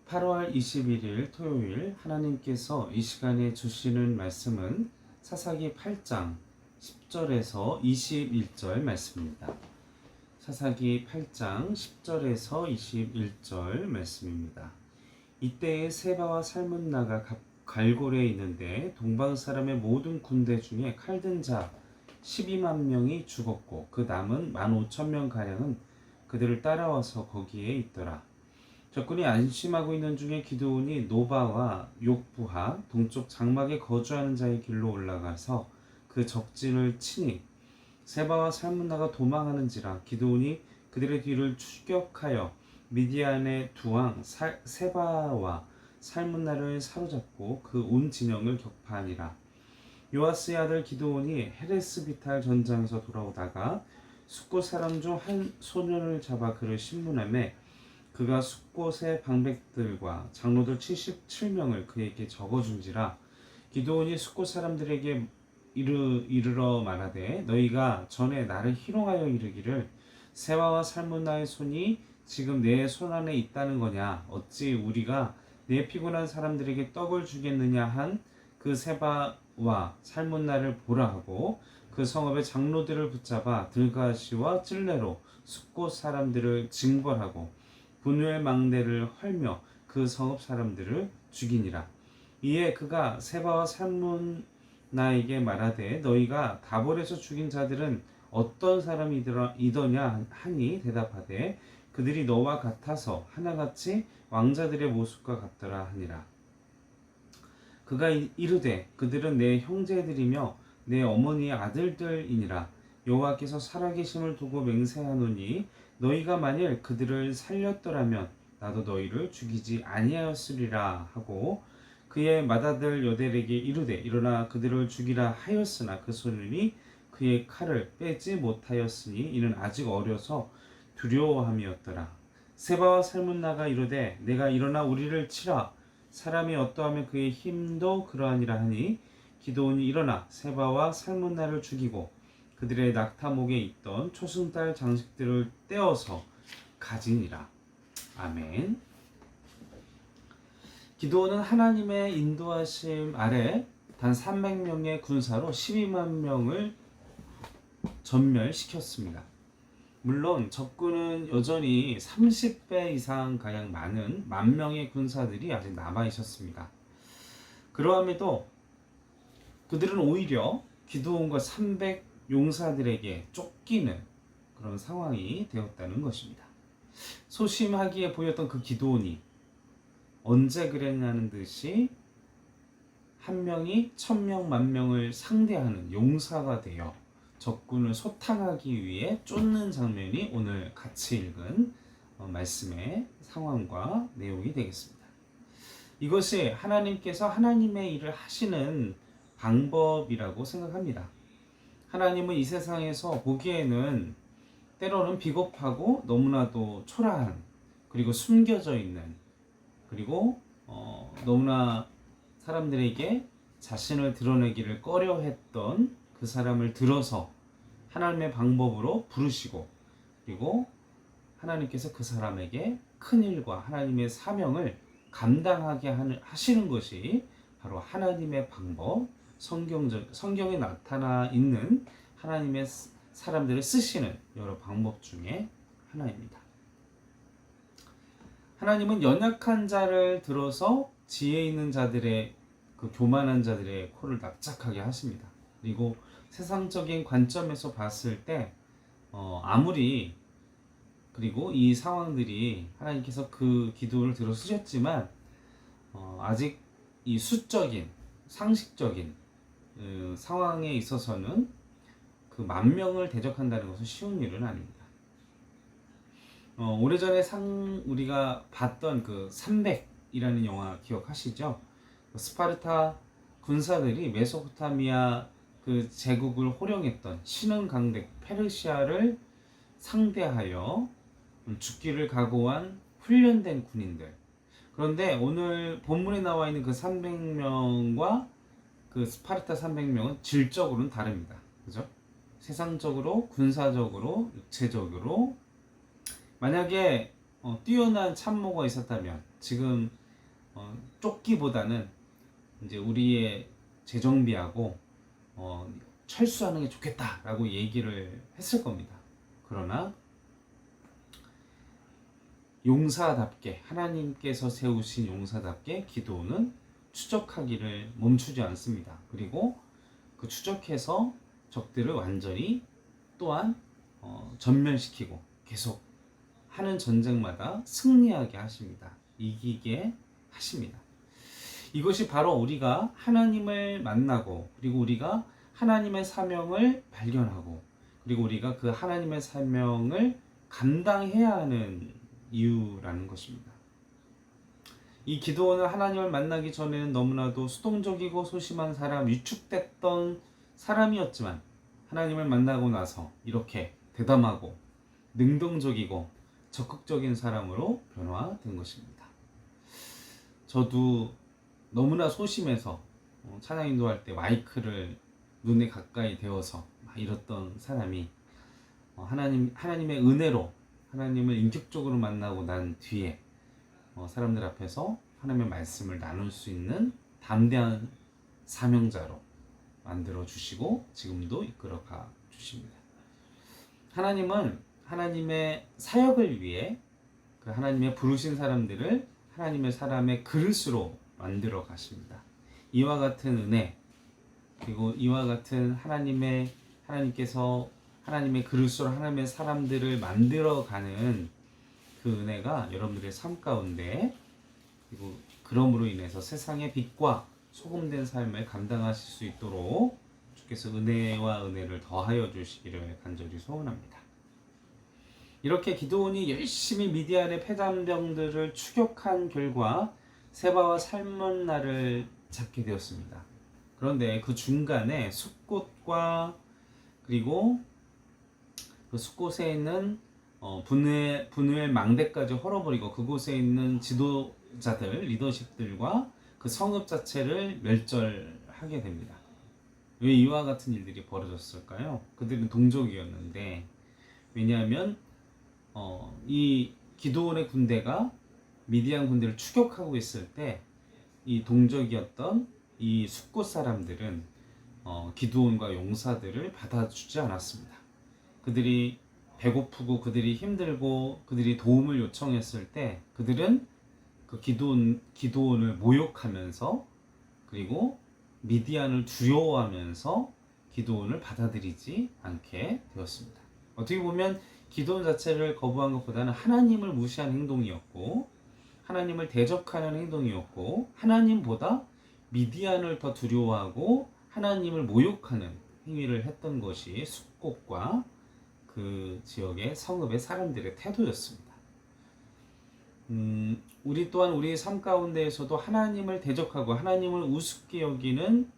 8월 21일 토요일 하나님께서 이 시간에 주시는 말씀은 사사기 8장 10절에서 21절 말씀입니다. 사사기 8장 10절에서 21절 말씀입니다. 이때에 세바와 살문나가 갈골에 있는데 동방 사람의 모든 군대 중에 칼든 자 12만 명이 죽었고 그 남은 15,000명 가량은 그들을 따라와서 거기에 있더라. 적군이 안심하고 있는 중에 기드온이 노바와 욕부하 동쪽 장막에 거주하는 자의 길로 올라가서 그 적진을 치니 세바와 살문나가 도망하는지라 기드온이 그들의 뒤를 추격하여 미디안의 두 왕 세바와 살문나를 사로잡고 그 온 진영을 격파하니라. 요아스의 아들 기드온이 헤레스비탈 전장에서 돌아오다가 숫곳 사람 중 한 소년을 잡아 그를 신문하매 그가 숫곳의 방백들과 장로들 77명을 그에게 적어준지라. 기드온이 숫곳 사람들에게 이르러 말하되 너희가 전에 나를 희롱하여 이르기를 세바와 살문나의 손이 지금 내 손안에 있다는 거냐. 어찌 우리가 내 피곤한 사람들에게 떡을 주겠느냐 한 그 세바와 살문나를 보라 하고 그 성읍의 장로들을 붙잡아 들가시와 찔레로 숫곳 사람들을 징벌하고 분유의 망대를 헐며 그 성읍 사람들을 죽이니라. 이에 그가 세바와 살문나에게 말하되 너희가 다볼에서 죽인 자들은 어떤 사람이더냐 하니 대답하되 그들이 너와 같아서 하나같이 왕자들의 모습과 같더라 하니라. 그가 이르되 그들은 내 형제들이며 내 어머니의 아들들이니라. 여호와께서 살아계심을 두고 맹세하노니 너희가 만일 그들을 살렸더라면 나도 너희를 죽이지 아니하였으리라 하고 그의 맏아들 여델에게 이르되 일어나 그들을 죽이라 하였으나 그 소년이 그의 칼을 빼지 못하였으니 이는 아직 어려서 두려워함이었더라. 세바와 살문나가 이르되 내가 일어나 우리를 치라. 사람이 어떠하면 그의 힘도 그러하니라 하니 기드온이 일어나 세바와 살문나를 죽이고 그들의 낙타목에 있던 초승달 장식들을 떼어서 가지니라. 아멘. 기드온은 하나님의 인도하심 아래 단 300명의 군사로 12만 명을 전멸시켰습니다. 물론 적군은 여전히 30배 이상 가량 많은 10,000명의 군사들이 아직 남아 있었습니다. 그러함에도 그들은 오히려 기드온과 300 용사들에게 쫓기는 그런 상황이 되었다는 것입니다. 소심하기에 보였던 그 기드온이 언제 그랬냐는 듯이 한 명이 1000명, 10,000명을 상대하는 용사가 되어 적군을 소탕하기 위해 쫓는 장면이 오늘 같이 읽은 말씀의 상황과 내용이 되겠습니다. 이것이 하나님께서 하나님의 일을 하시는 방법이라고 생각합니다. 하나님은 이 세상에서 보기에는 때로는 비겁하고 너무나도 초라한 그리고 숨겨져 있는 그리고 너무나 사람들에게 자신을 드러내기를 꺼려했던 그 사람을 들어서 하나님의 방법으로 부르시고 그리고 하나님께서 그 사람에게 큰 일과 하나님의 사명을 감당하게 하시는 것이 바로 하나님의 방법, 성경에 나타나 있는 하나님의 사람들을 쓰시는 여러 방법 중에 하나입니다. 하나님은 연약한 자를 들어서 지혜 있는 자들의 그 교만한 자들의 코를 납작하게 하십니다. 그리고 세상적인 관점에서 봤을 때 아무리 그리고 이 상황들이 하나님께서 그 기도를 들어 쓰셨지만 아직 이 수적인 상식적인 상황에 있어서는 그 10,000명을 대적한다는 것은 쉬운 일은 아닙니다. 오래전에 우리가 봤던 그 300이라는 영화 기억하시죠? 스파르타 군사들이 메소포타미아 그 제국을 호령했던 신흥강대 페르시아를 상대하여 죽기를 각오한 훈련된 군인들. 그런데 오늘 본문에 나와 있는 그 300명과 그 스파르타 300명은 질적으로는 다릅니다. 그죠? 세상적으로, 군사적으로, 육체적으로 만약에 뛰어난 참모가 있었다면 지금 쫓기보다는 이제 우리의 재정비하고 철수하는 게 좋겠다라고 얘기를 했을 겁니다. 그러나 용사답게, 하나님께서 세우신 용사답게 기도는 추적하기를 멈추지 않습니다. 그리고 그 추적해서 적들을 완전히 또한 전멸시키고 계속 하는 전쟁마다 승리하게 하십니다. 이기게 하십니다. 이것이 바로 우리가 하나님을 만나고, 그리고 우리가 하나님의 사명을 발견하고, 그리고 우리가 그 하나님의 사명을 감당해야 하는 이유라는 것입니다. 이 기드온은 하나님을 만나기 전에는 너무나도 수동적이고 소심한 사람, 위축됐던 사람이었지만 하나님을 만나고 나서 이렇게 대담하고 능동적이고 적극적인 사람으로 변화된 것입니다. 저도 너무나 소심해서 찬양 인도할 때 마이크를 눈에 가까이 대어서 막 이랬던 사람이 하나님의 은혜로 하나님을 인격적으로 만나고 난 뒤에 사람들 앞에서 하나님의 말씀을 나눌 수 있는 담대한 사명자로 만들어 주시고 지금도 이끌어가 주십니다. 하나님은 하나님의 사역을 위해 그 하나님의 부르신 사람들을 하나님의 사람의 그릇으로 만들어 가십니다. 이와 같은 은혜, 그리고 이와 같은 하나님께서 하나님의 그릇으로 하나님의 사람들을 만들어 가는 그 은혜가 여러분들의 삶 가운데, 그리고 그럼으로 인해서 세상의 빛과 소금된 삶을 감당하실 수 있도록 주께서 은혜와 은혜를 더하여 주시기를 간절히 소원합니다. 이렇게 기드온이 열심히 미디안의 패잔병들을 추격한 결과 세바와 살문나를 잡게 되었습니다. 그런데 그 중간에 숫곳과, 그리고 그 숫곳에 있는 분우엘 망대까지 헐어버리고 그곳에 있는 지도자들, 리더십들과 그 성읍 자체를 멸절하게 됩니다. 왜 이와 같은 일들이 벌어졌을까요? 그들은 동족이었는데, 왜냐하면 이 기드온의 군대가 미디안 군대를 추격하고 있을 때 이 동족이었던 이 숫곳 사람들은 기드온과 용사들을 받아주지 않았습니다. 그들이 배고프고 그들이 힘들고 그들이 도움을 요청했을 때 그들은 그 기드온을 모욕하면서, 그리고 미디안을 두려워하면서 기드온을 받아들이지 않게 되었습니다. 어떻게 보면 기드온 자체를 거부한 것보다는 하나님을 무시한 행동이었고, 하나님을 대적하는 행동이었고, 하나님보다 미디안을 더 두려워하고 하나님을 모욕하는 행위를 했던 것이 숫곳과 그 지역의 성읍의 사람들의 태도였습니다. 우리 또한 우리의 삶 가운데에서도 하나님을 대적하고 하나님을 우습게 여기는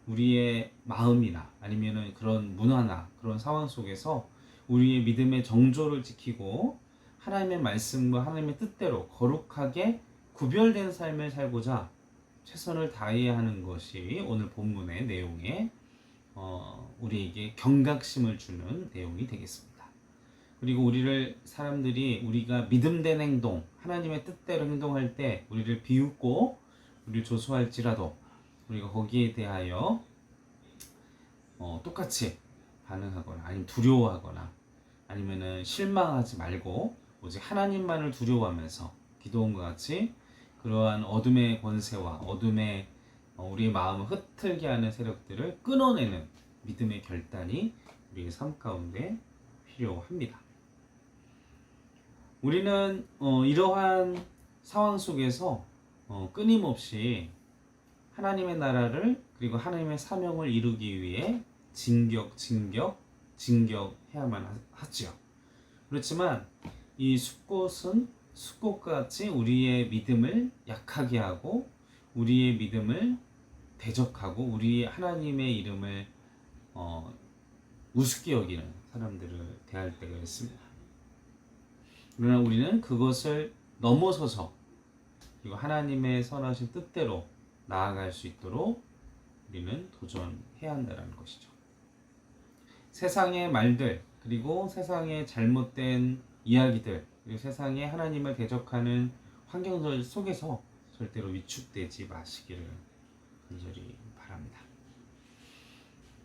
우리의 마음이나 아니면은 그런 문화나 그런 상황 속에서 우리의 믿음의 정조를 지키고 하나님의 말씀과 하나님의 뜻대로 거룩하게 구별된 삶을 살고자 최선을 다해야 하는 것이 오늘 본문의 내용에 우리에게 경각심을 주는 내용이 되겠습니다. 그리고 우리가 믿음된 행동, 하나님의 뜻대로 행동할 때 우리를 비웃고 우리를 조소할지라도 우리가 거기에 대하여 똑같이 반응하거나 아니면 두려워하거나 아니면은 실망하지 말고 오직 하나님만을 두려워하면서 기드온과 같이 그러한 어둠의 권세와 어둠의 우리의 마음을 흩틀게 하는 세력들을 끊어내는 믿음의 결단이 우리의 삶 가운데 필요합니다. 우리는 이러한 상황 속에서 끊임없이 하나님의 나라를, 그리고 하나님의 사명을 이루기 위해 진격해야만 하지요. 그렇지만 이 숫곳은 숫곳과 같이 우리의 믿음을 약하게 하고 우리의 믿음을 대적하고 우리 하나님의 이름을 우습게 여기는 사람들을 대할 때가 있습니다. 그러나 우리는 그것을 넘어서서 그리고 하나님의 선하신 뜻대로 나아갈 수 있도록 우리는 도전해야 한다는 것이죠. 세상의 말들, 그리고 세상의 잘못된 이야기들, 그리고 세상의 하나님을 대적하는 환경들 속에서 절대로 위축되지 마시기를 간절히 바랍니다.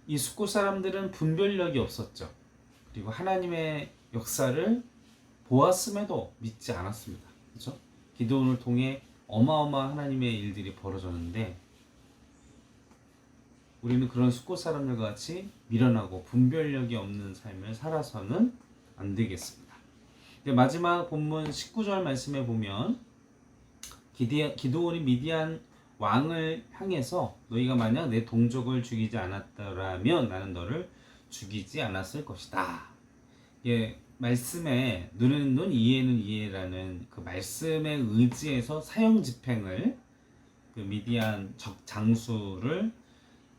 이 숙고 사람들은 분별력이 없었죠. 그리고 하나님의 역사를 보았음에도 믿지 않았습니다. 그렇죠? 기드온을 통해 어마어마한 하나님의 일들이 벌어졌는데 우리는 그런 숙고 사람들과 같이 미련하고 분별력이 없는 삶을 살아서는 안 되겠습니다. 마지막 본문 19절 말씀에 보면 기드온이 미디안 왕을 향해서 너희가 만약 내 동족을 죽이지 않았더라면 나는 너를 죽이지 않았을 것이다. 예, 말씀에 눈은 눈, 이해는 이해라는 그 말씀에 의지해서 사형 집행을 그 미디안 적 장수를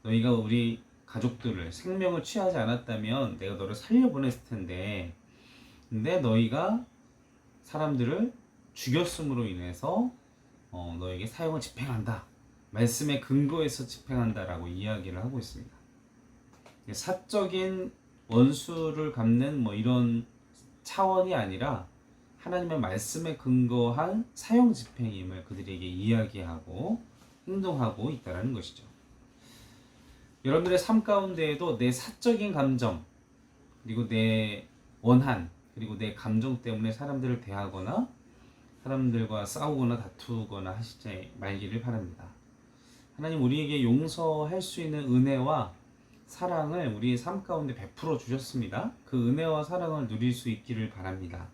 너희가 우리 가족들을 생명을 취하지 않았다면 내가 너를 살려보냈을 텐데 근데 너희가 사람들을 죽였음으로 인해서 너에게 사형을 집행한다. 말씀의 근거에서 집행한다라고 이야기를 하고 있습니다. 사적인 원수를 갚는 이런 차원이 아니라 하나님의 말씀에 근거한 사형 집행임을 그들에게 이야기하고 행동하고 있다는 것이죠. 여러분들의 삶 가운데에도 내 사적인 감정 그리고 내 원한 그리고 내 감정 때문에 사람들을 대하거나 사람들과 싸우거나 다투거나 하시지 말기를 바랍니다. 하나님 우리에게 용서할 수 있는 은혜와 사랑을 우리의 삶 가운데 베풀어 주셨습니다. 그 은혜와 사랑을 누릴 수 있기를 바랍니다.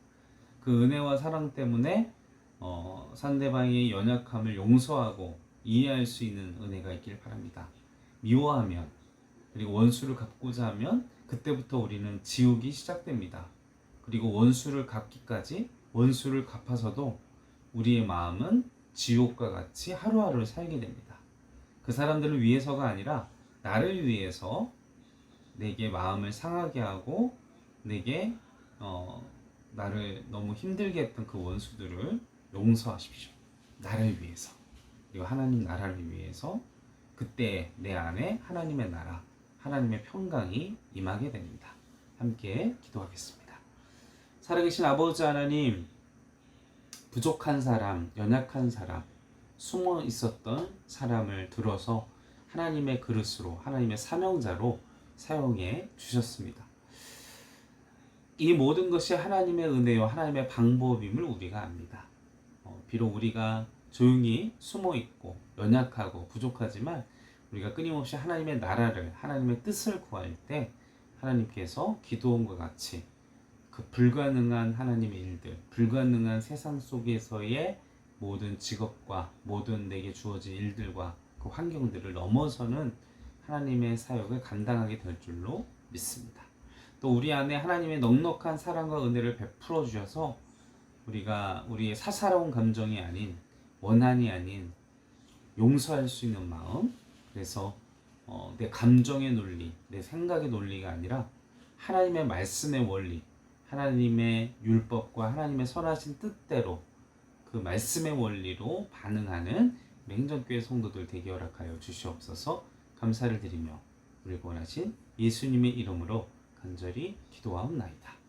그 은혜와 사랑 때문에 상대방의 연약함을 용서하고 이해할 수 있는 은혜가 있기를 바랍니다. 미워하면 그리고 원수를 갚고자 하면 그때부터 우리는 지옥이 시작됩니다. 그리고 원수를 갚기까지 원수를 갚아서도 우리의 마음은 지옥과 같이 하루하루를 살게 됩니다. 그 사람들을 위해서가 아니라 나를 위해서 내게 마음을 상하게 하고 내게 나를 너무 힘들게 했던 그 원수들을 용서하십시오. 나를 위해서 그리고 하나님 나라를 위해서 그때 내 안에 하나님의 나라 하나님의 평강이 임하게 됩니다. 함께 기도하겠습니다. 살아계신 아버지 하나님, 부족한 사람, 연약한 사람, 숨어 있었던 사람을 들어서 하나님의 그릇으로, 하나님의 사명자로 사용해 주셨습니다. 이 모든 것이 하나님의 은혜요, 하나님의 방법임을 우리가 압니다. 비록 우리가 조용히 숨어 있고 연약하고 부족하지만 우리가 끊임없이 하나님의 나라를, 하나님의 뜻을 구할 때 하나님께서 기도원과 같이 그 불가능한 하나님의 일들, 불가능한 세상 속에서의 모든 직업과 모든 내게 주어진 일들과 그 환경들을 넘어서는 하나님의 사역을 감당하게 될 줄로 믿습니다. 또 우리 안에 하나님의 넉넉한 사랑과 은혜를 베풀어 주셔서 우리가 우리의 사사로운 감정이 아닌 원한이 아닌 용서할 수 있는 마음, 그래서 내 감정의 논리, 내 생각의 논리가 아니라 하나님의 말씀의 원리, 하나님의 율법과 하나님의 선하신 뜻대로 그 말씀의 원리로 반응하는 행전교회 성도들 되게 허락하여 주시옵소서. 감사를 드리며 우리 구원하신 예수님의 이름으로 간절히 기도하옵나이다.